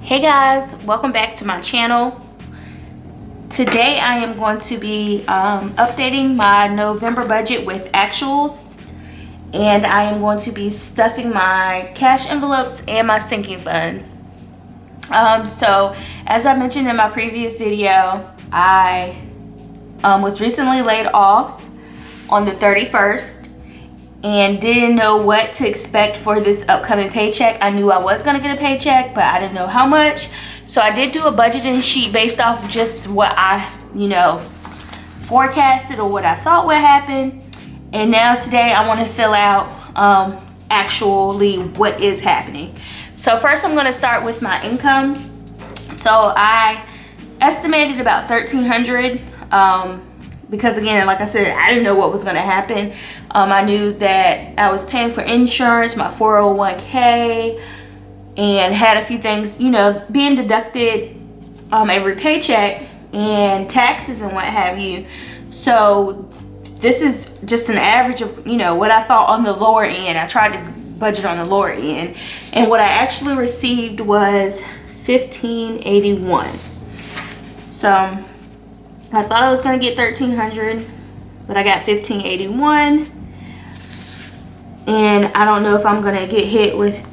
Hey guys, welcome back to my channel. Today I am going to be updating my November budget with actuals, and I am going to be stuffing my cash envelopes and my sinking funds. So as I mentioned in my previous video, I was recently laid off on the 31st and didn't know what to expect for this upcoming paycheck. I knew I was gonna get a paycheck, but I didn't know how much. So I did do a budgeting sheet based off just what I, forecasted or what I thought would happen. And now today I wanna fill out actually what is happening. So first I'm gonna start with my income. So I estimated about $1,300. Because again, like I said, I didn't know what was going to happen. I knew that I was paying for insurance, my 401k, and had a few things, being deducted every paycheck, and taxes and what have you. So this is just an average of, what I thought on the lower end. I tried to budget on the lower end. And what I actually received was $1,581. So I thought I was gonna get $1,300, but I got $1,581, and I don't know if I'm gonna get hit with,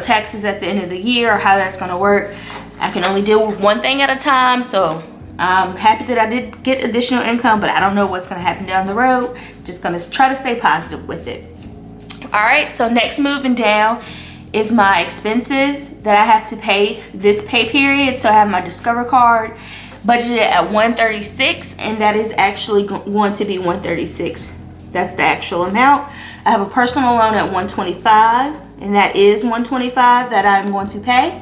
taxes at the end of the year or how that's gonna work. I can only deal with one thing at a time, so I'm happy that I did get additional income, but I don't know what's gonna happen down the road. Just gonna try to stay positive with it. All right, so next moving down is my expenses that I have to pay this pay period. So I have my Discover card budgeted at $136, and that is actually going to be $136. That's the actual amount. I have a personal loan at $125, and that is $125 that I'm going to pay.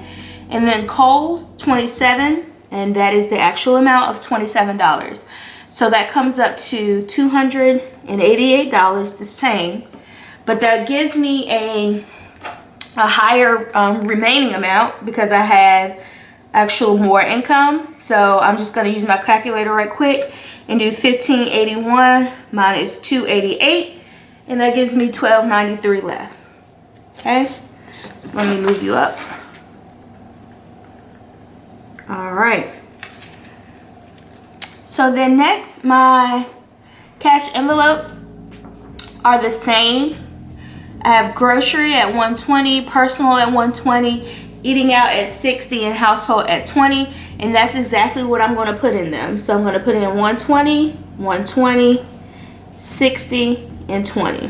And then Kohl's $27, and that is the actual amount of $27. So that comes up to $288, the same, but that gives me a higher remaining amount because I have actual more income. So I'm just going to use my calculator right quick and do 1581 minus 288, and that gives me 1293 left. Okay, so let me move you up. All right, so then next, my cash envelopes are the same. I have grocery at $120, personal at $120, eating out at $60, and household at $20, and that's exactly what I'm going to put in them. So I'm going to put in $120, $120, $60, and $20.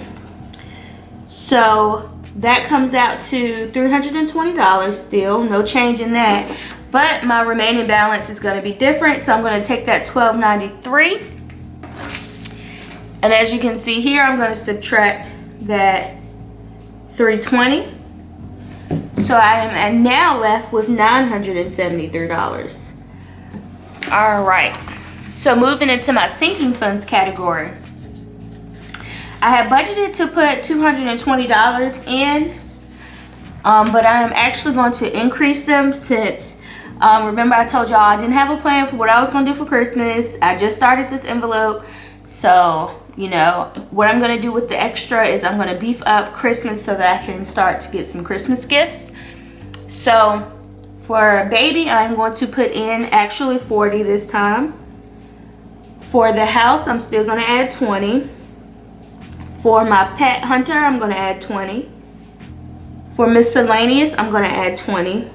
So that comes out to $320 still, no change in that. But my remaining balance is going to be different, so I'm going to take that $1,293, and as you can see here, I'm going to subtract that $320. So I am now left with $973. All right, so moving into my sinking funds category, I have budgeted to put $220 in, but I am actually going to increase them since, remember I told y'all I didn't have a plan for what I was going to do for Christmas. I just started this envelope, so what I'm going to do with the extra is I'm going to beef up Christmas so that I can start to get some Christmas gifts. So for baby, I'm going to put in actually $40 this time. For the house, I'm still going to add $20. For my pet hunter, I'm going to add $20. For miscellaneous, I'm going to add $20.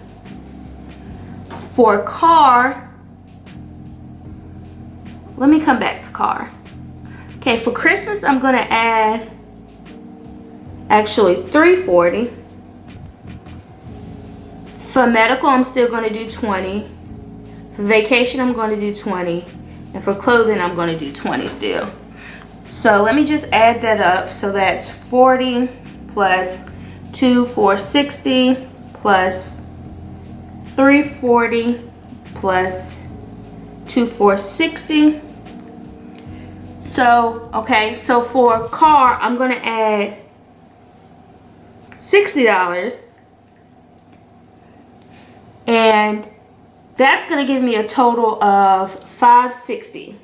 For car, let me come back to car. Okay, for Christmas, I'm going to add actually $340. For medical, I'm still going to do $20. For vacation, I'm going to do $20. And for clothing, I'm going to do $20 still. So let me just add that up. So that's 40 plus 2,460 plus 340 plus 2,460. So, okay, so for car, I'm going to add $60. And that's going to give me a total of $560.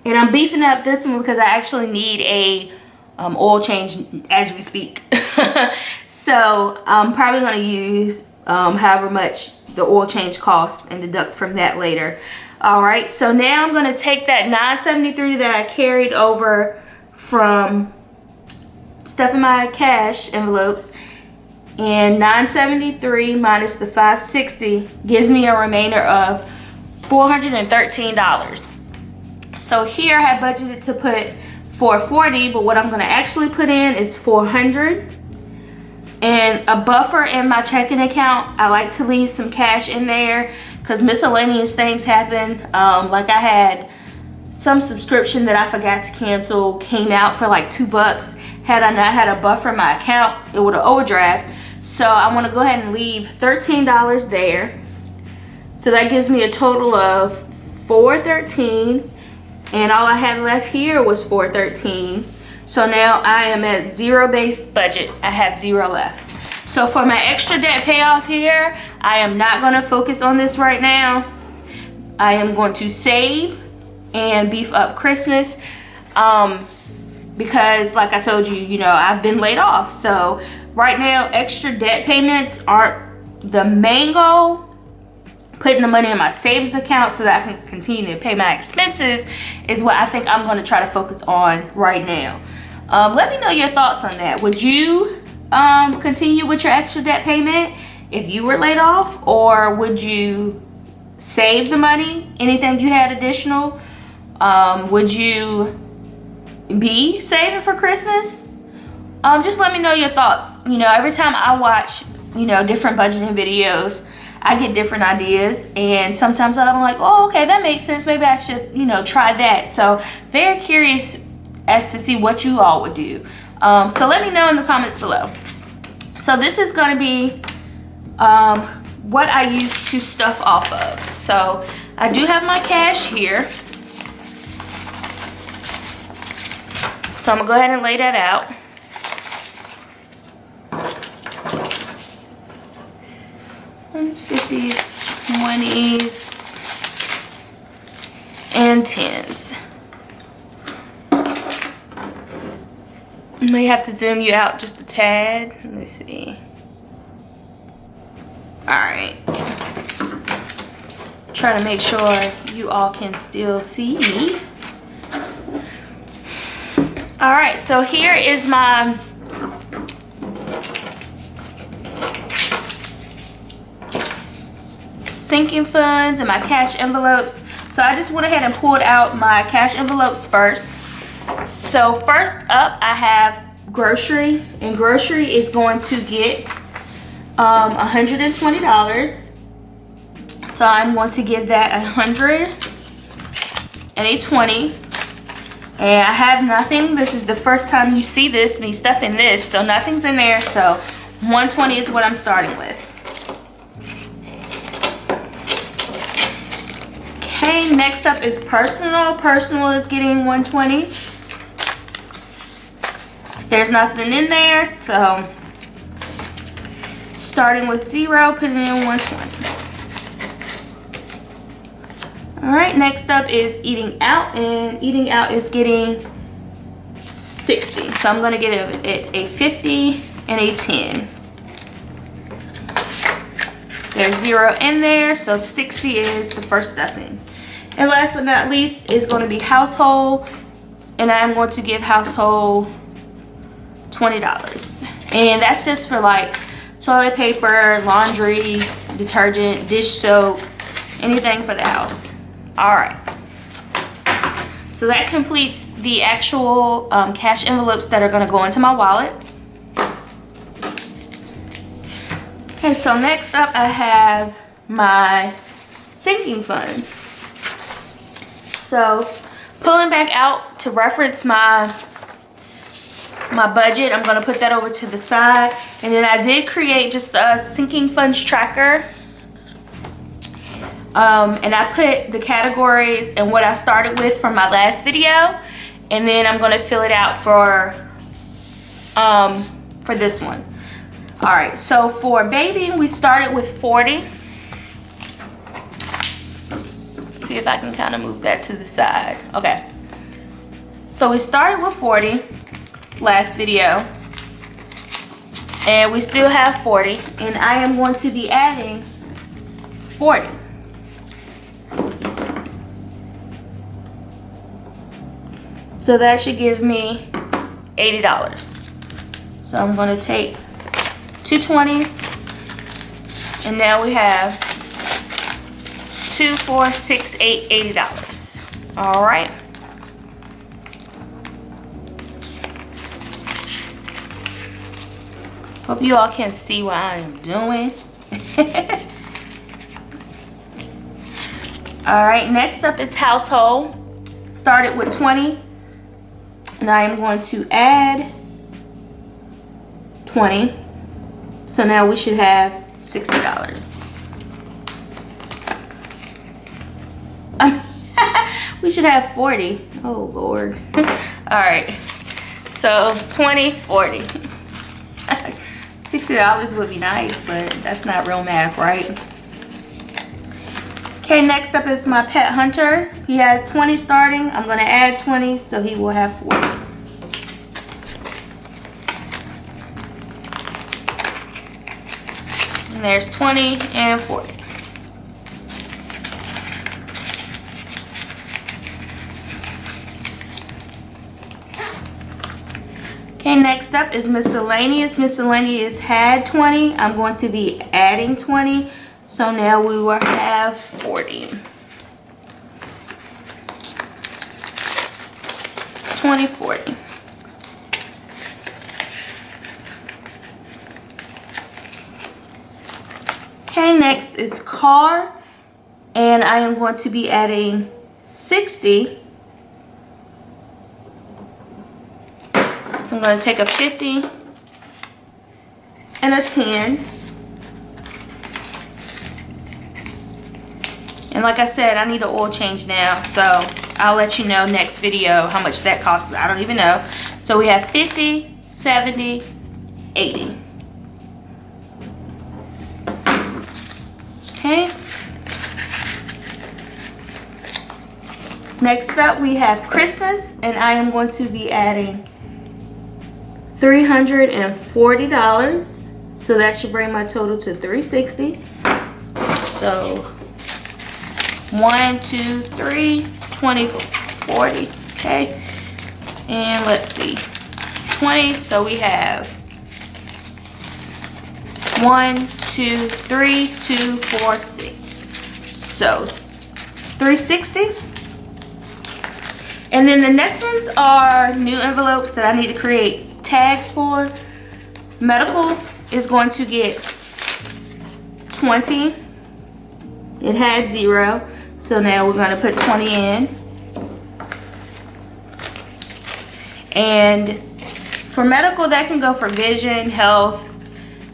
And I'm beefing up this one because I actually need a oil change as we speak. So I'm probably going to use however much the oil change cost and deduct from that later. All right, so now I'm gonna take that $9.73 that I carried over from stuffing my cash envelopes, and $9.73 minus the $5.60 gives me a remainder of $413. So here I had budgeted to put $440, but what I'm gonna actually put in is $400. And a buffer in my checking account. I like to leave some cash in there because miscellaneous things happen. Like I had some subscription that I forgot to cancel, came out for like $2. Had I not had a buffer in my account, it would have overdraft. So I want to go ahead and leave $13 there. So that gives me a total of $413, and all I had left here was $413. So now I am at zero-based budget. I have $0 left. So for my extra debt payoff here, I am not going to focus on this right now. I am going to save and beef up Christmas because, like I told you, you know, I've been laid off. So right now, extra debt payments aren't the main goal. Putting the money in my savings account so that I can continue to pay my expenses is what I think I'm going to try to focus on right now. Let me know your thoughts on that. Would you continue with your extra debt payment if you were laid off, or would you save the money, anything you had additional? Would you be saving for Christmas? Just let me know your thoughts. You know, every time I watch, you know, different budgeting videos, I get different ideas, and sometimes I'm like, oh, okay, that makes sense. Maybe I should, you know, try that. So very curious as to see what you all would do. So let me know in the comments below. So this is going to be what I use to stuff off of. So I do have my cash here. So I'm going to go ahead and lay that out. Ones, 50s, 20s, and 10s. I may have to zoom you out just a tad. Let me see. Alright. Try to make sure you all can still see me. Alright, so here is my sinking funds and my cash envelopes. So I just went ahead and pulled out my cash envelopes first. So first up I have grocery, and grocery is going to get $120. So I'm going to give that 100 and a 20. And I have nothing. This is the first time you see this, me stuffing this, so nothing's in there. So 120 is what I'm starting with. Okay, next up is personal. Personal is getting 120. There's nothing in there, so starting with 0, putting in 120. All right, next up is eating out, and eating out is getting 60. So I'm gonna give it a 50 and a 10. There's 0 in there, so 60 is the first stuffing. And last but not least is going to be household, and I'm going to give household $20. And that's just for like toilet paper, laundry, detergent, dish soap, anything for the house. All right. So that completes the actual cash envelopes that are going to go into my wallet. Okay, so next up I have my sinking funds. So pulling back out to reference my budget, I'm going to put that over to the side. And then I did create just a sinking funds tracker. And I put the categories and what I started with from my last video. And then I'm going to fill it out for this one. All right, so for baby, we started with 40. See if I can kind of move that to the side. Okay. So we started with 40 last video. And we still have 40. And I am going to be adding 40. So that should give me $80. So I'm going to take two 20s, and now we have 2, 4, 6, 8, $80. All right. Hope you all can see what I am doing. All right, next up is household. Started with 20, and I am going to add 20. So now we should have $60. We should have 40. Oh Lord. All right, so 20, 40. $60 would be nice, but that's not real math, right? Okay, next up is my pet hunter. He had 20 starting. I'm gonna add 20, so he will have 40. And there's 20 and 40. Okay, next up is miscellaneous. Miscellaneous had 20. I'm going to be adding 20. So now we will have 40. 20, 40. Okay, next is car. And I am going to be adding 60. So I'm going to take a 50 and a 10. And like I said, I need an oil change now. So I'll let you know next video how much that costs. I don't even know. So we have 50, 70, 80. Okay. Next up we have Christmas, and I am going to be adding $340. So that should bring my total to $360. So 1, 2, 3, 20, 40. Okay. And let's see. 20. So we have 1, 2, 3, 2, 4, 6. So 360. And then the next ones are new envelopes that I need to create tags for. Medical is going to get 20. It had 0, so now we're going to put 20 in. And for medical, that can go for vision, health,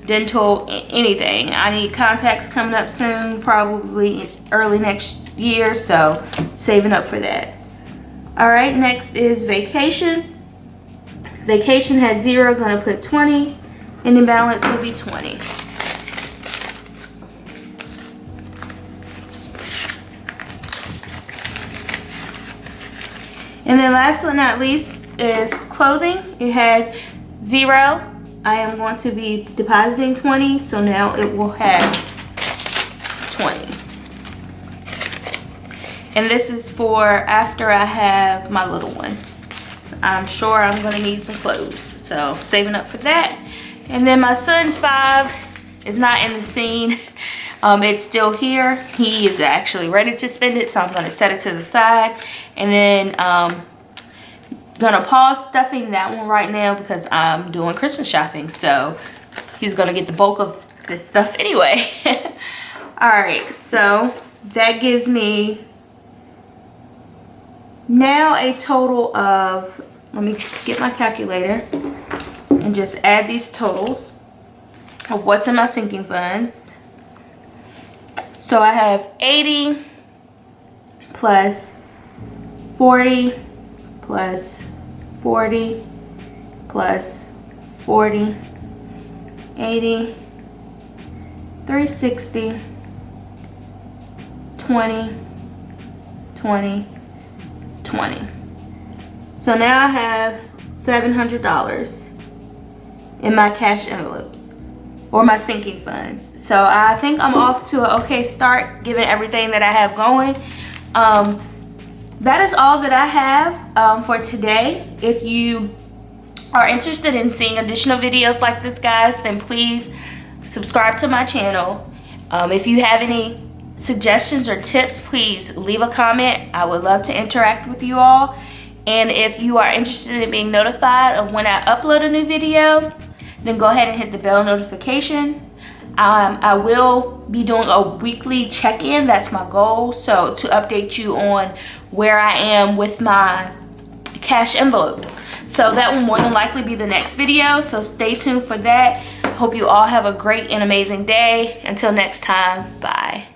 dental, anything. I need contacts coming up soon, probably early next year, so saving up for that. All right, next is vacation. Vacation had 0, gonna put 20, and the balance will be 20. And then last but not least is clothing. It had 0. I am going to be depositing 20, so now it will have 20. And this is for after I have my little one. I'm sure I'm gonna need some clothes, so saving up for that. And then my son's 5 is not in the scene. It's still here. He is actually ready to spend it, so I'm gonna set it to the side. And then gonna pause stuffing that one right now because I'm doing Christmas shopping, so he's gonna get the bulk of this stuff anyway. All right, so that gives me now a total of, let me get my calculator and just add these totals of what's in my sinking funds. So I have 80 plus 40 plus 40 plus 40, 80, 360, 20, 20, 20. So now I have $700 in my cash envelopes. or my sinking funds. So I think I'm off to an okay start given everything that I have going. That is all that I have for today. If you are interested in seeing additional videos like this, guys, then please subscribe to my channel. If you have any suggestions or tips, please leave a comment. I would love to interact with you all. And if you are interested in being notified of when I upload a new video, then go ahead and hit the bell notification. I will be doing a weekly check-in. That's my goal. So to update you on where I am with my cash envelopes. So that will more than likely be the next video. So stay tuned for that. Hope you all have a great and amazing day. Until next time, bye.